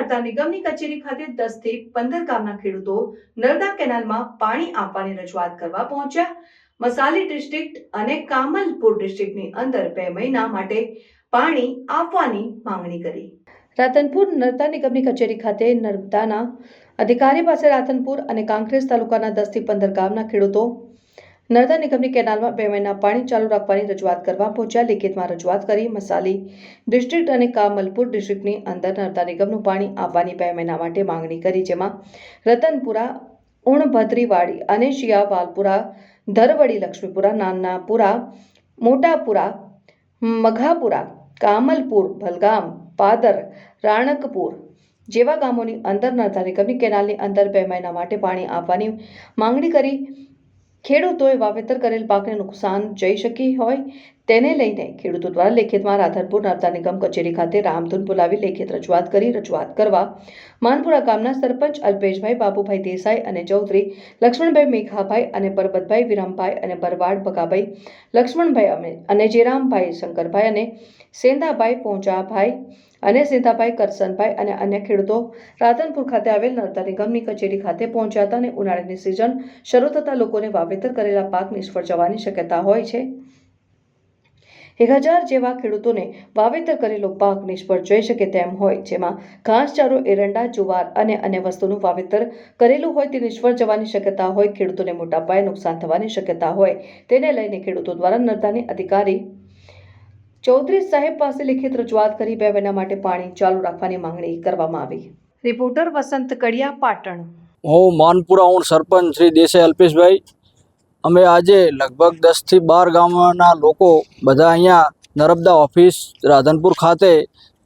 નર્મદા નિગમની કચેરી ખાતે 10 થી 15 ગામના ખેડૂતો નર્મદા કેનાલમાં પાણી આપવાની રજૂઆત કરવા પહોંચ્યા. મસાલી ડિસ્ટ્રિક્ટ અને કામલપુર ડિસ્ટ્રિક્ટની અંદર 2 મહિના માટે પાણી આપવાની માંગણી કરી. રાધનપુર નર્મદા નિગમની કચેરી ખાતે નર્મદાના અધિકારી પાસે રાધનપુર અને કાંકરેજ તાલુકાના 10 થી 15 ગામના ખેડૂતો નર્મદા નિગમની કેનાલમાં 2 મહિના પાણી ચાલુ રાખવાની રજૂઆત કરવા પહોંચ્યા. લેખિતમાં રજૂઆત કરી મસાલી ડિસ્ટ્રિક્ટ અને કામલપુર ડિસ્ટ્રિક્ટની અંદર નર્મદા નિગમનું પાણી આપવાની 2 મહિના માટે માંગણી કરી, જેમાં રતનપુરા, ઉણભદ્રીવાડી અને શિયાવાલપુરા, ધરવડી, લક્ષ્મીપુરા, નાનાપુરા, મોટાપુરા, મઘાપુરા, કામલપુર, ભલગામ, પાદર, રાણકપુર જેવા ગામોની અંદર નર્મદા નિગમની કેનાલની અંદર 2 મહિના માટે પાણી આપવાની માંગણી કરી. ખેડૂતોએ વાવેતર કરેલ પાકને નુકસાન જઈ શકી હોય તેને લઈને ખેડૂતો દ્વારા લેખિતમાં રાધનપુર નર્મદા નિગમ કચેરી ખાતે રામધૂન બોલાવી લેખિત રજૂઆત કરી. રજૂઆત કરવા માનપુરા ગામના સરપંચ અલ્પેશભાઈ, બાબુભાઈ દેસાઈ અને ચૌધરી લક્ષ્મણભાઈ, મેઘાભાઈ અને પરબતભાઈ, વિરમભાઈ અને બરવાડ ભગાભાઈ, લક્ષ્મણભાઈ અને જેરામભાઈ, શંકરભાઈ અને સેંધાભાઈ, પોંચાભાઈ અને સેંધાભાઈ, કરસનભાઈ અને અન્ય ખેડૂતો રાધનપુર ખાતે આવેલ નર્મદા નિગમની કચેરી ખાતે પહોંચ્યા હતા અને ઉનાળાની સિઝન શરૂ થતાં લોકોને વાવેતર કરેલા પાક નિષ્ફળ જવાની શક્યતા હોય છે. 1000 જેવા ખેડૂતોને વાવેતર કરેલો પાક નિષ્ફળ જઈ શકે તેમ હોય, જેમાં ઘાસચારો, એરંડા, જુવાર અને અન્ય વસ્તુનું વાવેતર કરેલું હોય તે નિષ્ફળ જવાની શક્યતા હોય. ખેડૂતોને મોટા પાયે નુકસાન થવાની શક્યતા હોય તેને લઈને ખેડૂતો દ્વારા નર્મદાની અધિકારી ચૌધરી સાહેબ પાસે લેખિત રજૂઆત કરી 2 મહિના માટે પાણી ચાલુ રાખવાની માંગણી કરવામાં આવી. રિપોર્ટર વસંત કડિયા, પાટણ. હું માનપુરા સરપંચ શ્રી દેસાઈ અલ્પેશભાઈ. અમે આજે લગભગ 10 થી 12 ગામના લોકો બધા અહીંયા નર્મદા ઓફિસ રાધનપુર ખાતે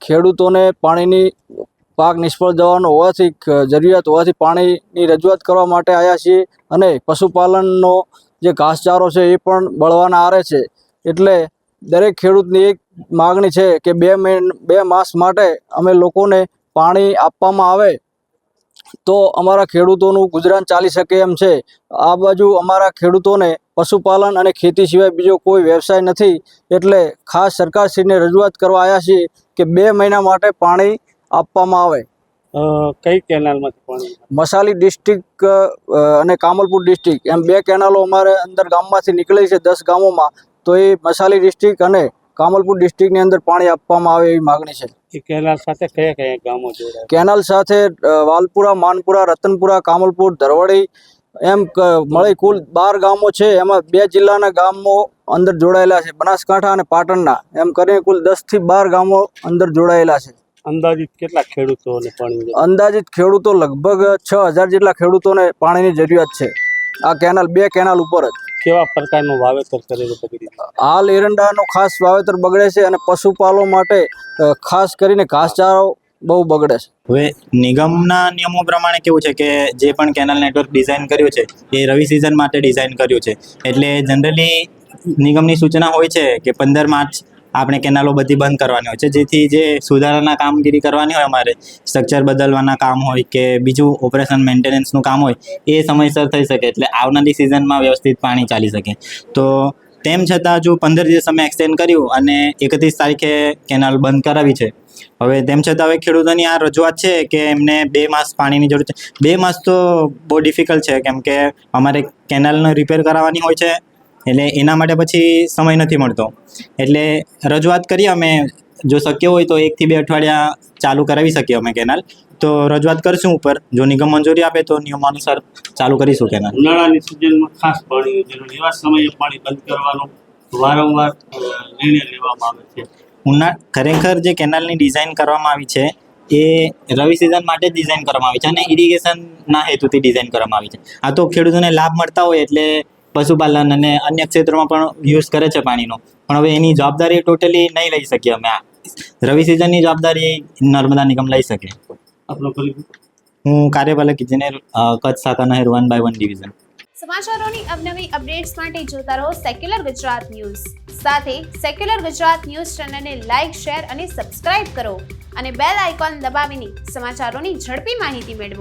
ખેડૂતોને પાણીની પાક નિષ્ફળ જવાનો હોવાથી જરૂરિયાત હોવાથી પાણીની રજૂઆત કરવા માટે આવ્યા છીએ અને પશુપાલનનો જે ઘાસચારો છે એ પણ બળવાના આરે છે. એટલે દરેક ખેડૂતની એક માગણી છે કે 2 માસ માટે અમે લોકોને પાણી આપવામાં આવે તો અમારા ખેડૂતોનું ગુજરાન ચાલી શકે એમ છે. આ બાજુ અમારા ખેડૂતોને પશુપાલન અને ખેતી સિવાય બીજો કોઈ વ્યવસાય નથી. એટલે ખાસ સરકારશ્રીને રજૂઆત કરવા આવ્યા છીએ કે 2 મહિના માટે પાણી આપવામાં આવે. કઈ કેનાલમાંથી પાણી? મસાલી ડિસ્ટ્રિક્ટ અને કામલપુર ડિસ્ટ્રિક્ટ એમ 2 કેનાલો અમારે અંદર ગામમાંથી નીકળે છે 10 ગામોમાં. તો એ મસાલી ડિસ્ટ્રિક્ટ અને કામલપુર ડિસ્ટ્રિક્ટની અંદર પાણી આપવામાં આવે એવી માગણી છે. એ કેનાલ સાથે કયા કયા ગામો જોડાય? કેનાલ સાથે વાલપુરા, માનપુરા, રતનપુરા, કામલપુર, ધરવડી એમ મળી કુલ 12 ગામો છે. એમાં 2 જિલ્લાના ગામો અંદર જોડાયેલા છે, બનાસકાંઠા અને પાટણના. એમ કરીને કુલ 10 થી 12 ગામો અંદર જોડાયેલા છે. અંદાજિત કેટલા ખેડૂતોને પાણી? અંદાજિત ખેડૂતો લગભગ 6000 જેટલા ખેડૂતોને પાણીની જરૂરિયાત છે આ કેનાલ 2 કેનાલ ઉપર જ. કેવા પ્રકારનું વાવેતર કરેલું બગડી? હાલ એરંડાનું ખાસ વાવેતર બગડે છે અને પશુપાલન માટે ખાસ કરીને ઘાસચારો બહુ બગડે છે. હવે નિગમના નિયમો પ્રમાણે કેવું છે કે જે પણ કેનાલ નેટવર્ક ડિઝાઇન કર્યું છે એ રવિ સિઝન માટે ડિઝાઇન કર્યું છે. એટલે જનરલી નિગમની સૂચના હોય છે કે 15 માર્ચ આપણે કેનાલો બધી બંધ કરવાની હોય છે, જેથી જે સુધારાના કામગીરી કરવાની હોય, અમારે સ્ટ્રક્ચર બદલવાના કામ હોય કે બીજું ઓપરેશન મેન્ટેનન્સનું કામ હોય એ સમયસર થઈ શકે, એટલે આવનારી સિઝનમાં વ્યવસ્થિત પાણી ચાલી શકે. તો તેમ છતાં જો 15 દિવસ અમે એક્સટેન્ડ કર્યું અને 31 તારીખે કેનાલ બંધ કરાવી છે. હવે તેમ છતાં હવે ખેડૂતોની આ રજૂઆત છે કે એમને 2 માસ પાણીની જરૂર છે. 2 માસ તો બહુ ડિફિકલ્ટ છે, કેમ કે અમારે કેનાલને રિપેર કરાવવાની હોય છે, એટલે એના માટે પછી સમય નથી મળતો. એટલે રજૂઆત કરીએ અમે, જો શક્ય હોય તો 1 થી 2 અઠવાડિયા ચાલુ કરાવી શકીએ અમે કેનાલ. તો રજૂઆત કરશું ઉપર, જો નિગમ મંજૂરી આપે તો નિયમાનુસાર ચાલુ કરીશું કેનાલ. ઉનાળાની સિઝનમાં ખાસ પાણીની જરૂર, એવા સમયે પાણી બંધ કરવાનો વારંવાર નિર્ણય લેવામાં આવે છે. ખરેખર જે કેનાલની ડિઝાઇન કરવામાં આવી છે એ રવિ સિઝન માટે જ ડિઝાઇન કરવામાં આવી છે અને ઇરિગેશનના હેતુથી ડિઝાઇન કરવામાં આવી છે. આ તો ખેડૂતોને લાભ મળતા હોય એટલે પશુપાલન અને અન્ય ક્ષેત્રોમાં પણ યુઝ કરે છે પાણીનો, પણ હવે એની જવાબદારી ટોટલી નહીં લઈ શકીએ અમે. રવિ સિઝનની જવાબદારી નર્મદા નિગમ લઈ શકે. હું કાર્યપાલક ઇજનેર, કચ્છ શાખા નહેર 1/1 ડિવિઝન. સમાચારોની અવનવી અપડેટ્સ માટે જોતા રહો સેક્યુલર ગુજરાત ન્યૂઝ. સાથે સેક્યુલર ગુજરાત ન્યૂઝ ચેનલને લાઇક, શેર અને સબસ્ક્રાઇબ કરો અને બેલ આઇકોન દબાવીને સમાચારોની ઝડપી માહિતી મેળવો.